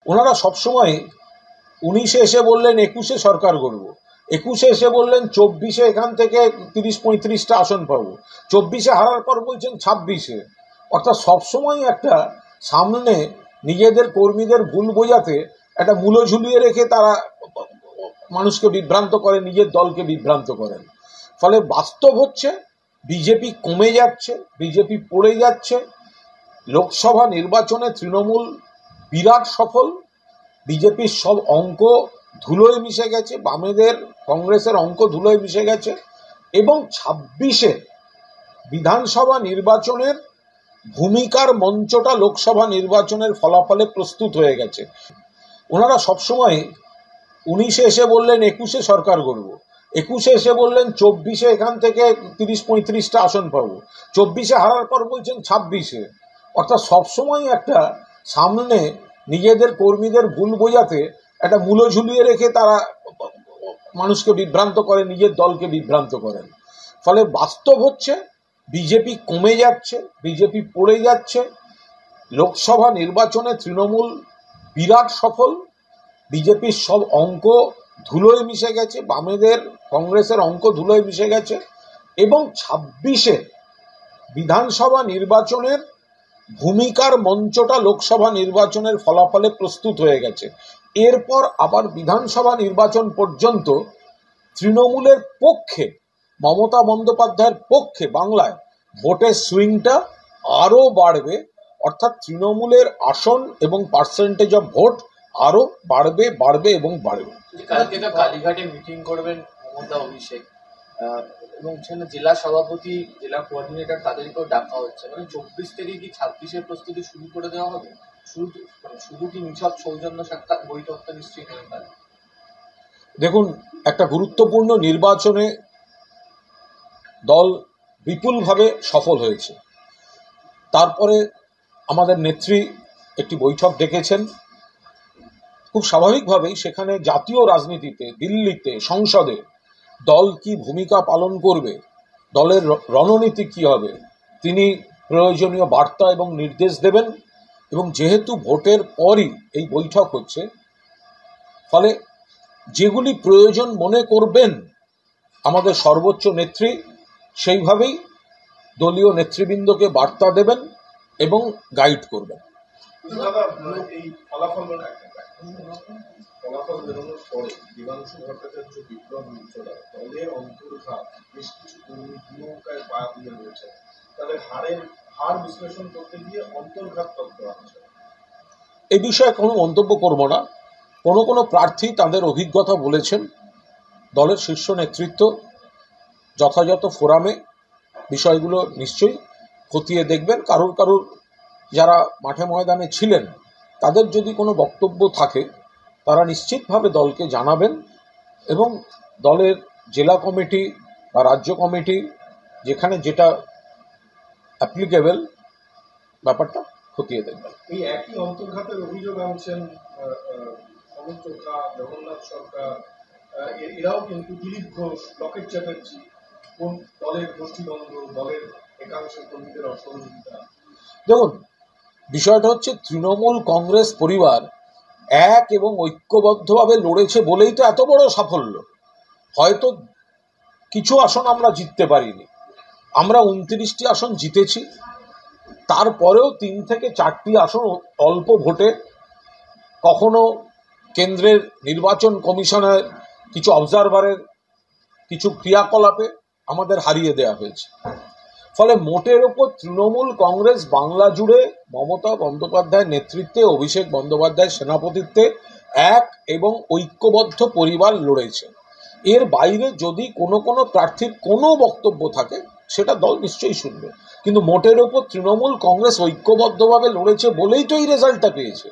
ওনারা সবসময় 19-এ এসে বললেন 21-এ সরকার গড়ব, 21-এ এসে বললেন 24-এ এখান থেকে 30-35টা আসন পাবো, 24-এ হারার পর বলছেন 26-এ। অর্থাৎ সবসময় একটা সামনে নিজেদের কর্মীদের ভুল বোঝাতে একটা মূল্য ঝুলিয়ে রেখে তারা মানুষকে বিভ্রান্ত করে, নিজের দলকে বিভ্রান্ত করেন। ফলে বাস্তব হচ্ছে বিজেপি কমে যাচ্ছে, বিজেপি পড়ে যাচ্ছে। লোকসভা নির্বাচনে তৃণমূল বিরাট সফল, বিজেপির সব অঙ্ক ধুলোয় মিশে গেছে, বামেদের কংগ্রেসের অঙ্ক ধুলোয় মিশে গেছে এবং 26-এ বিধানসভা নির্বাচনের ভূমিকার মঞ্চটা লোকসভা নির্বাচনের ফলাফলে প্রস্তুত হয়ে গেছে। ওনারা সবসময় 19-এ এসে বললেন 21-এ সরকার গড়ব, 21-এ এসে বললেন 24-এ এখান থেকে 30-35টা আসন পাবো, 24-এ হারার পর বলছেন 26-এ। অর্থাৎ সবসময় একটা সামনে নিজেদের কর্মীদের ভুল বোঝাতে একটা মূল্য ঝুলিয়ে রেখে তারা মানুষকে বিভ্রান্ত করে, নিজের দলকে বিভ্রান্ত করেন। ফলে বাস্তব হচ্ছে বিজেপি কমে যাচ্ছে, বিজেপি পড়ে যাচ্ছে। লোকসভা নির্বাচনে তৃণমূল বিরাট সফল, বিজেপির সব অঙ্ক ধুলোয় মিশে গেছে, বামেদের কংগ্রেসের অঙ্ক ধুলোয় মিশে গেছে এবং 26-এ বিধানসভা নির্বাচনের ভূমিকার মঞ্চটা লোকসভা নির্বাচনের ফলাফলে প্রস্তুত হয়ে গেছে। এরপর আবার বিধানসভা নির্বাচন পর্যন্ত তৃণমূলের পক্ষে, মমতা বন্দ্যোপাধ্যায়ের পক্ষে বাংলায় ভোটের সুইংটা আরও বাড়বে। অর্থাৎ তৃণমূলের আসন এবং পার্সেন্টেজ অফ ভোট আরও বাড়বে বাড়বে এবং বাড়বে। কালকে তো কালীঘাটে মিটিং করবেন মমতা, অভিষেক এবং সেখানে জেলা সভাপতি, জেলা কোঅর্ডিনেটর তাদেরকেও ডাকা হচ্ছে। মানে 24 থেকে কি 26-এর প্রস্তুতি শুরু করে দেওয়া হবে? শুধু কি নিছক সৌজন্য সাক্ষাৎ বৈঠকটা নিশ্চয়ই হয়ে পারে? দেখুন, একটা গুরুত্বপূর্ণ নির্বাচনে দল বিপুলভাবে সফল হয়েছে। তারপরে আমাদের নেত্রী একটি বৈঠক ডেকেছেন। খুব স্বাভাবিকভাবেই সেখানে জাতীয় রাজনীতিতে, দিল্লিতে, সংসদে দল কি ভূমিকা পালন করবে, দলের রণনীতি কি হবে, তিনি প্রয়োজনীয় বার্তা এবং নির্দেশ দেবেন। এবং যেহেতু ভোটের পরই এই বৈঠক হচ্ছে, ফলে যেগুলি প্রয়োজন মনে করবেন আমাদের সর্বোচ্চ নেত্রী, সেইভাবেই দলীয় নেতৃবৃন্দকে বার্তা দেবেন এবং গাইড করবেন। এই ফলাফল বেরোনোর পরে দেবাংশু ভট্টাচার্য, বিপ্লব মিত্ররা দলের অন্তর্ঘাত বেশ কিছু কর্মী নৌকায় পা দিয়ে রয়েছে, তাদের হার বিশ্লেষণ করতে গিয়ে অন্তর্ঘাত তত্ত্ব আনছে। এই বিষয়ে কোনো মন্তব্য করব না। কোনো প্রার্থী তাদের অভিজ্ঞতা বলেছেন, দলের শীর্ষ নেতৃত্ব যথাযথ ফোরামে বিষয়গুলো নিশ্চয়ই খতিয়ে দেখবেন। কারুর যারা মাঠে ময়দানে ছিলেন তাদের যদি কোনো বক্তব্য থাকে তারা নিশ্চিতভাবে দলকে জানাবেন এবং দলের জেলা কমিটি বা রাজ্য কমিটি যেখানে যেটা অ্যাপ্লিকেবল ব্যাপারটা খতিয়ে দেখবেন। এই একই অন্তর্ঘাতের অভিযোগ আনছেন সমর্থকরা, জগন্নাথ সরকার, এরাও কিন্তু দিলীপ ঘোষ, লকেট চ্যাটার্জি, কোন দলের গোষ্ঠীদ্বন্দ্ব, দলের একাংশের কর্মীদের অসহযোগিতা। দেখুন, বিষয়টা হচ্ছে তৃণমূল কংগ্রেস পরিবার এক এবং ঐক্যবদ্ধভাবে লড়েছে বলেই তো এত বড় সাফল্য। হয়তো কিছু আসন আমরা জিততে পারিনি, আমরা 29টি আসন জিতেছি, তারপরেও 3 থেকে 4টি আসন অল্প ভোটে, কখনো কেন্দ্রের নির্বাচন কমিশনের কিছু অবজারভারের কিছু ক্রিয়াকলাপে আমাদের হারিয়ে দেওয়া হয়েছে। ফলে মোটের ওপর তৃণমূল কংগ্রেস বাংলা জুড়ে মমতা বন্দ্যোপাধ্যায়ের নেতৃত্বে, অভিষেক বন্দ্যোপাধ্যায়ের সেনাপতিত্বে এক এবং ঐক্যবদ্ধ পরিবার লড়েছে। এর বাইরে যদি কোনো প্রার্থীর কোনো বক্তব্য থাকে সেটা দল নিশ্চয়ই শুনবে, কিন্তু মোটের ওপর তৃণমূল কংগ্রেস ঐক্যবদ্ধভাবে লড়েছে বলেই তো এই রেজাল্টটা পেয়েছে।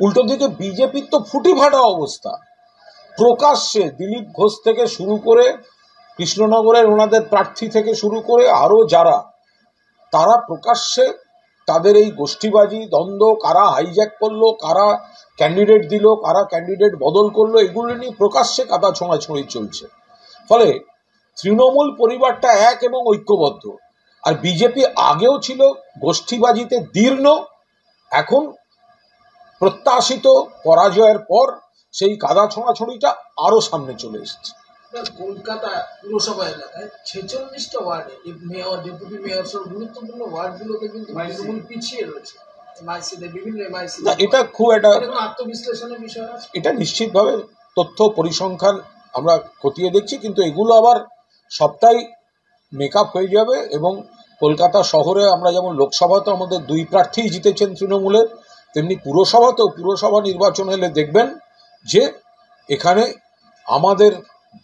উল্টো দিকে বিজেপির তো ফুটি ফাটা অবস্থা। প্রকাশ্যে দিলীপ ঘোষ থেকে শুরু করে, কৃষ্ণনগরের ওনাদের প্রার্থী থেকে শুরু করে আরও যারা, তারা প্রকাশ্যে তাদের এই গোষ্ঠীবাজি দ্বন্দ্ব, কারা হাইজ্যাক করলো, কারা ক্যান্ডিডেট দিল, কারা ক্যান্ডিডেট বদল করলো, এগুলো নিয়ে প্রকাশ্যে কাদা ছোঁড়াছুঁড়ি চলছে। ফলে তৃণমূল পরিবারটা এক এবং ঐক্যবদ্ধ। আর বিজেপি আগেও ছিল গোষ্ঠীবাজিতে দীর্ণ, এখন প্রত্যাশিত পরাজয়ের পর সেই কাদা ছোঁড়াছড়িটা আরো সামনে চলে এসেছে। কলকাতা পুরসভা এলাকায় 46টা ওয়ার্ডে মেয়র, ডেপুটি মেয়র সহ গুরুত্বপূর্ণ ওয়ার্ডগুলোতে কিন্তু তৃণমূল পিছিয়ে রয়েছে। বিভিন্ন না, এটা খুব একটা আত্মবিশ্লেষণের বিষয় আছে। এটা নিশ্চিতভাবে তথ্য পরিসংখ্যান আমরা খতিয়ে দেখছি, কিন্তু এগুলো আবার সবটাই মেকআপ হয়ে যাবে। এবং কলকাতা শহরে আমরা যেমন লোকসভাতে আমাদের 2 প্রার্থী জিতেছেন তৃণমূলের, তেমনি পুরসভা নির্বাচন হলে দেখবেন যে এখানে আমাদের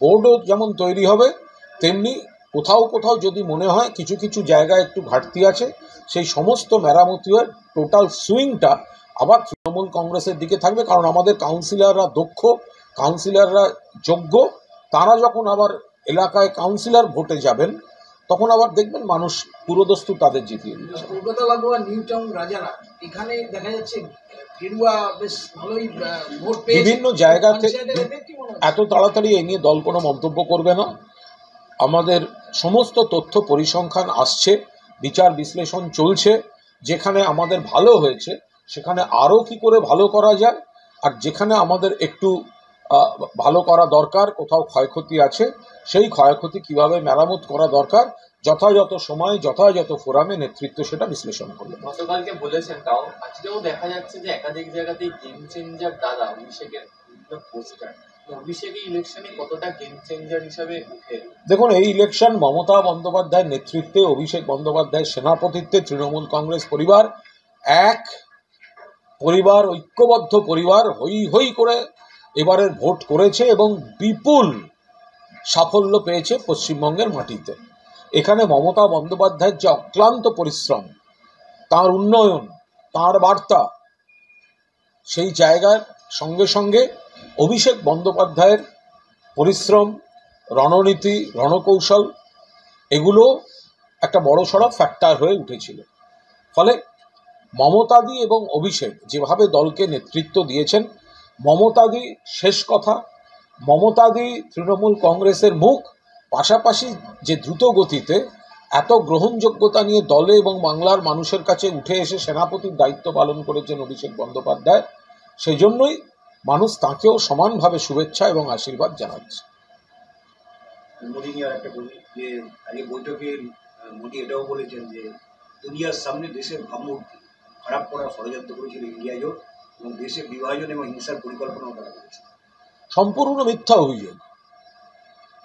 বোর্ডও যেমন তৈরি হবে, তেমনি কোথাও যদি মনে হয় কিছু কিছু জায়গায় একটু ঘাটতি আছে, সেই সমস্ত মেরামতি হয়ে টোটাল সুইংটা আবার তৃণমূল কংগ্রেসের দিকে থাকবে। কারণ আমাদের কাউন্সিলররা দক্ষ, কাউন্সিলররা যোগ্য, তারা যখন আবার এলাকায় কাউন্সিলর ভোটে যাবেন তখন আবার দেখবেন মানুষ পুরোদস্তু তাদের জিতিয়ে দিচ্ছে। কলকাতা লাগোয়া নিউ টাউন রাজারা, এখানে দেখা যাচ্ছে গেরুয়া বেশ ভালোই ভোট পেয়েছে বিভিন্ন জায়গা থেকে। এত তাড়াতাড়ি এই নিয়ে দল কোনো মন্তব্য করবে না। আমাদের সমস্ত তথ্য পরিসংখ্যান আসছে, বিচার বিশ্লেষণ চলছে। যেখানে আমাদের ভালো হয়েছে সেখানে আরও কি করে ভালো করা যায়, আর যেখানে আমাদের একটু ভালো করা দরকার, কোথাও ক্ষয়ক্ষতি আছে, সেই ক্ষয়ক্ষতি কিভাবে মেরামত করা দরকার, যথাযথ সময় যথাযথ ফোরামে নেতৃত্ব সেটা বিশ্লেষণ করবে। গতকালকে বলেছেন, তাও আজকেও দেখা যাচ্ছে যে একাধিক জায়গাতেই গেম চেঞ্জার দাদা অভিষেকের বিভিন্ন পোস্টার। অভিষেক এই ইলেকশনে কতটা গেম চেঞ্জার হিসাবে উঠে? দেখুন, এই ইলেকশন মমতা বন্দ্যোপাধ্যায়ের নেতৃত্বে, অভিষেক বন্দ্যোপাধ্যায়ের সেনাপতিত্বে তৃণমূল কংগ্রেস পরিবার এক পরিবার, ঐক্যবদ্ধ পরিবার হই হই করে এবারের ভোট করেছে এবং বিপুল সাফল্য পেয়েছে পশ্চিমবঙ্গের মাটিতে। এখানে মমতা বন্দ্যোপাধ্যায়ের যে অক্লান্ত পরিশ্রম, তার উন্নয়ন, তার বার্তা, সেই জায়গার সঙ্গে সঙ্গে অভিষেক বন্দ্যোপাধ্যায়ের পরিশ্রম, রণনীতি, রণকৌশল, এগুলো একটা বড়সড় ফ্যাক্টর হয়ে উঠেছিল। ফলে মমতাদি এবং অভিষেক যেভাবে দলকে নেতৃত্ব দিয়েছেন, মমতাদি শেষ কথা, মমতাদি তৃণমূল কংগ্রেসের মুখ, পাশাপাশি যে দ্রুত গতিতে এত গ্রহণযোগ্যতা নিয়ে দলে এবং বাংলার মানুষের কাছে উঠে এসে সেনাপতির দায়িত্ব পালন করেছেন অভিষেক বন্দ্যোপাধ্যায়, সেই জন্যই মানুষ তাঁকেও সমানভাবে শুভেচ্ছা এবং আশীর্বাদ জানাচ্ছে। মোদী নিয়ে আর একটা বলি যে আগে বৈঠকে মোদী এটাও বলেছেন যে দুনিয়ার সামনে দেশের ভাবমূর্তি খারাপ করার ষড়যন্ত্র করেছিল ইন্ডিয়া জোট এবং দেশের বিভাজন এবং হিংসার পরিকল্পনাও করা হয়েছে। সম্পূর্ণ মিথ্যা অভিযোগ,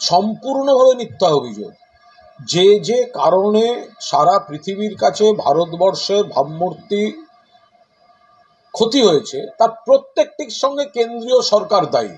সম্পূর্ণভাবে মিথ্যা অভিযোগ। যে যে কারণে সারা পৃথিবীর কাছে ভারতবর্ষের ভাবমূর্তি ক্ষতি হয়েছে তার প্রত্যেকটির সঙ্গে কেন্দ্রীয় সরকার দায়ী।